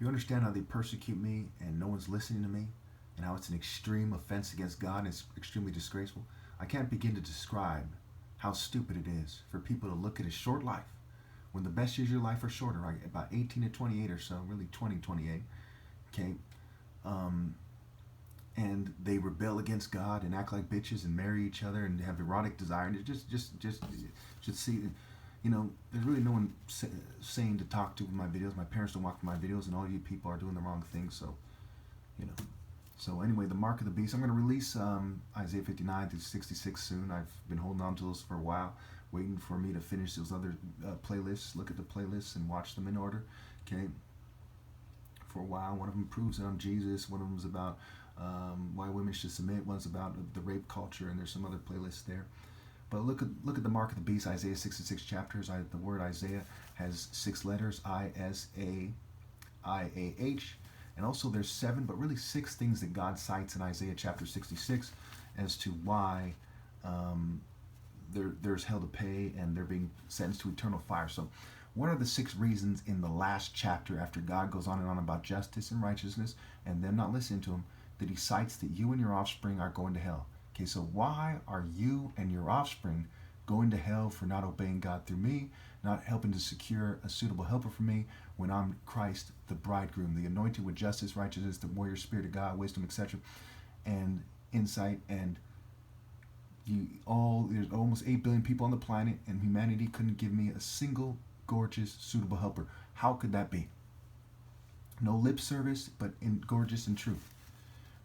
You understand how they persecute me and no one's listening to me, and how it's an extreme offense against God and it's extremely disgraceful? I can't begin to describe how stupid it is for people to look at a short life when the best years of your life are shorter, right? About 18 to 28 or so, really 20, 28. Okay. Um, and they rebel against God and act like bitches and marry each other and have erotic desire. And it just see, there's really no one sane to talk to with my videos. My parents don't watch my videos, and all you people are doing the wrong thing. So, you know. So anyway, the mark of the beast. I'm going to release Isaiah 59 through 66 soon. I've been holding on to those for a while, waiting for me to finish those other playlists. Look at the playlists and watch them in order. Okay. For a while, one of them proves it on Jesus. One of them is about why women should submit. One's about the rape culture, and there's some other playlists there. But look at the mark of the beast. Isaiah 66 chapters. The word Isaiah has 6 letters: ISAIAH. And also there's 7, but really 6 things that God cites in Isaiah chapter 66 as to why there's hell to pay and they're being sentenced to eternal fire. So what are the 6 reasons in the last chapter, after God goes on and on about justice and righteousness and them not listening to him, that he cites that you and your offspring are going to hell? Okay, so why are you and your offspring going to hell for not obeying God through me, not helping to secure a suitable helper for me when I'm Christ, the bridegroom, the anointed with justice, righteousness, the warrior spirit of God, wisdom, etc., and insight, and there's almost 8 billion people on the planet, and humanity couldn't give me a single gorgeous, suitable helper. How could that be? No lip service, but gorgeous and true.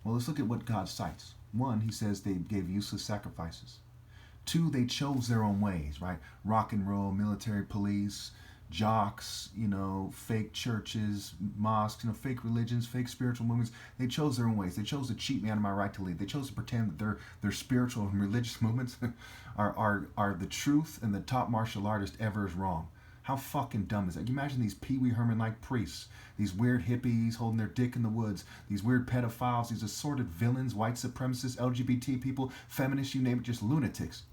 Well, let's look at what God cites. 1, he says they gave useless sacrifices. 2, they chose their own ways, right? Rock and roll, military police, jocks, fake churches, mosques, fake religions, fake spiritual movements. They chose their own ways. They chose to cheat me out of my right to lead. They chose to pretend that their spiritual and religious movements are the truth, and the top martial artist ever is wrong. How fucking dumb is that? You imagine these Pee Wee Herman-like priests, these weird hippies holding their dick in the woods, these weird pedophiles, these assorted villains, white supremacists, LGBT people, feminists, you name it, just lunatics,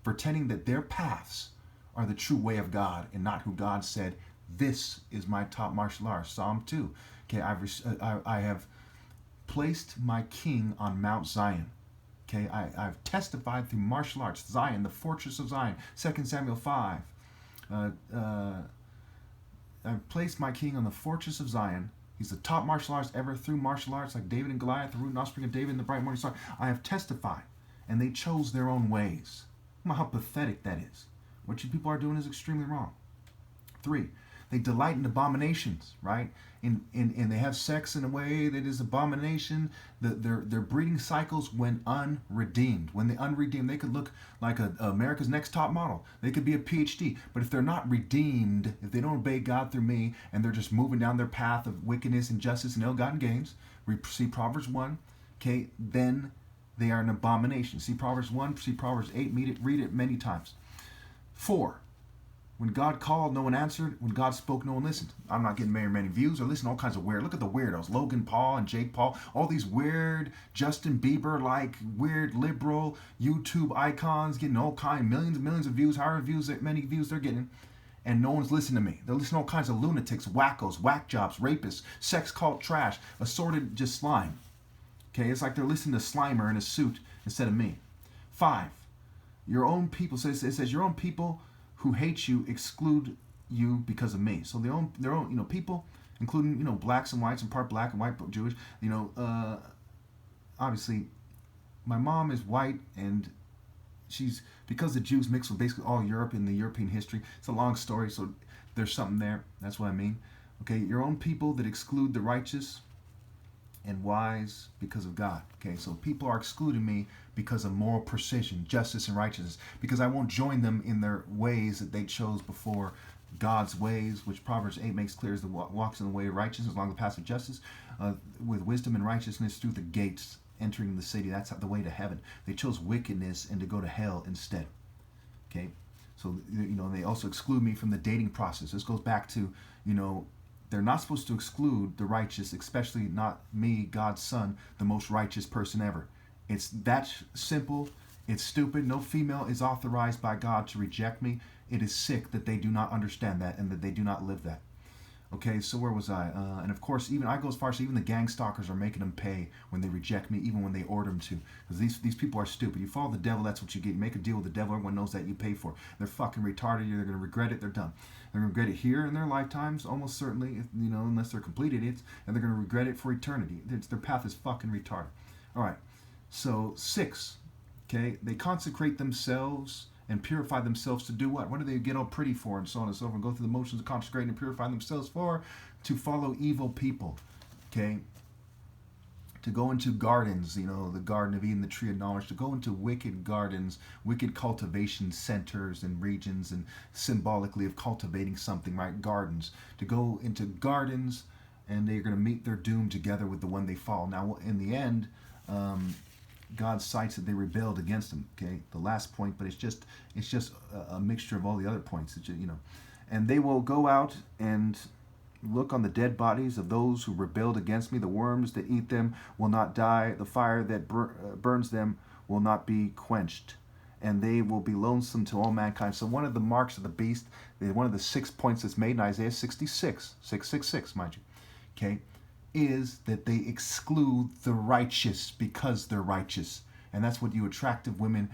pretending that their paths are the true way of God and not who God said, this is my top martial art. Psalm 2. Okay, I have placed my king on Mount Zion. Okay, I've testified through martial arts. Zion, the fortress of Zion. 2 Samuel 5. I've placed my king on the fortress of Zion. He's the top martial artist ever through martial arts, like David and Goliath, the root and offspring of David and the bright morning star. I have testified, and they chose their own ways. How pathetic that is. What you people are doing is extremely wrong. 3, they delight in abominations, right? And they have sex in a way that is abomination. Their breeding cycles when unredeemed. When they unredeemed, they could look like America's Next Top Model. They could be a PhD. But if they're not redeemed, if they don't obey God through me, and they're just moving down their path of wickedness, injustice, and ill-gotten gains, we see Proverbs 1, okay, then they are an abomination. See Proverbs 1, see Proverbs 8, read it many times. 4, when God called, no one answered. When God spoke, no one listened. I'm not getting very many views. I listen to all kinds of weird. Look at the weirdos. Logan Paul and Jake Paul. All these weird Justin Bieber-like weird liberal YouTube icons getting all kinds, millions and millions of views, however many views they're getting. And no one's listening to me. They're listening to all kinds of lunatics, wackos, whack jobs, rapists, sex cult trash, assorted just slime. Okay, it's like they're listening to Slimer in a suit instead of me. 5, your own people, it says your own people who hate you exclude you because of me. So their own people, including blacks and whites, and part black and white, but Jewish. Obviously, my mom is white, and she's, because the Jews mix with basically all Europe in the European history. It's a long story, so there's something there. That's what I mean. Okay, your own people that exclude the righteous and wise because of God. Okay, so people are excluding me because of moral precision, justice, and righteousness, because I won't join them in their ways that they chose before God's ways, which Proverbs 8 makes clear is the walks in the way of righteousness along the path of justice, with wisdom and righteousness through the gates entering the city. That's the way to heaven. They chose wickedness and to go to hell instead. Okay, so they also exclude me from the dating process. This goes back to they're not supposed to exclude the righteous, especially not me, God's son, the most righteous person ever. It's that simple. It's stupid. No female is authorized by God to reject me. It is sick that they do not understand that and that they do not live that. Okay, so where was I? And of course, even I go as far as even the gang stalkers are making them pay when they reject me, even when they order them to. Because these people are stupid. You follow the devil, that's what you get. You make a deal with the devil, everyone knows that you pay for it. They're fucking retarded. They're gonna regret it. They're done. They're gonna regret it here in their lifetimes, almost certainly. Unless they're complete idiots, and they're gonna regret it for eternity. Their path is fucking retarded. All right. So 6. Okay, they consecrate themselves and purify themselves to do what? What do they get all pretty for, and so on and so forth, and go through the motions of consecrating and purifying themselves for? To follow evil people. Okay, to go into gardens, the Garden of Eden, the Tree of Knowledge, to go into wicked gardens, wicked cultivation centers and regions, and symbolically of cultivating something, right? Gardens. To go into gardens, and they're going to meet their doom together with the one they follow. Now, in the end, God cites that they rebelled against him. Okay, the last point, but it's just a mixture of all the other points. And they will go out and look on the dead bodies of those who rebelled against me. The worms that eat them will not die. The fire that burns them will not be quenched. And they will be lonesome to all mankind. So one of the marks of the beast, one of the 6 points that's made in Isaiah 66, 666, mind you, okay, is that they exclude the righteous because they're righteous. And that's what you attractive women,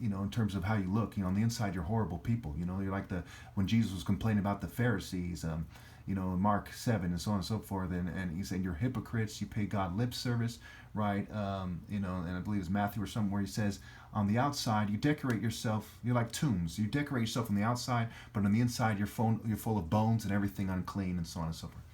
in terms of how you look. On the inside, you're horrible people. You're like when Jesus was complaining about the Pharisees, in Mark 7 and so on and so forth. And he said, you're hypocrites, you pay God lip service, right? And I believe it's Matthew or somewhere he says, on the outside, you decorate yourself, you're like tombs. You decorate yourself on the outside, but on the inside, you're full of bones and everything unclean and so on and so forth.